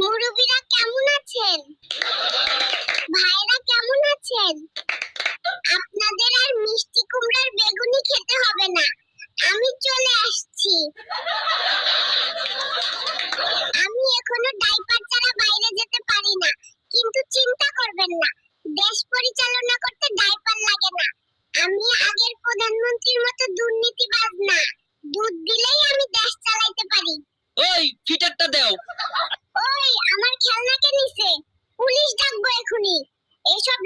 মুরব্বিরা কেমন আছেন? ভাইরা কেমন আছেন? আপনাদের আর মিষ্টি কুমড়ার বেগুনি খেতে হবে না, আমি চলে আসছি। আমি এখনো ডাইপার ছাড়া বাইরে যেতে পারি না, কিন্তু চিন্তা করবেন না, দেশ পরিচালনা করতে ডাইপার লাগে না। আমি আগের প্রধানমন্ত্রীর মতো দুর্নীতিবাজ না, দুধ দিলেই আমি দেশ চালাইতে পারি। ওই ফিটারটা দাও। ওই আমার খেলনাকে নিছে, পুলিশ ডাকবো এখনি। এইসব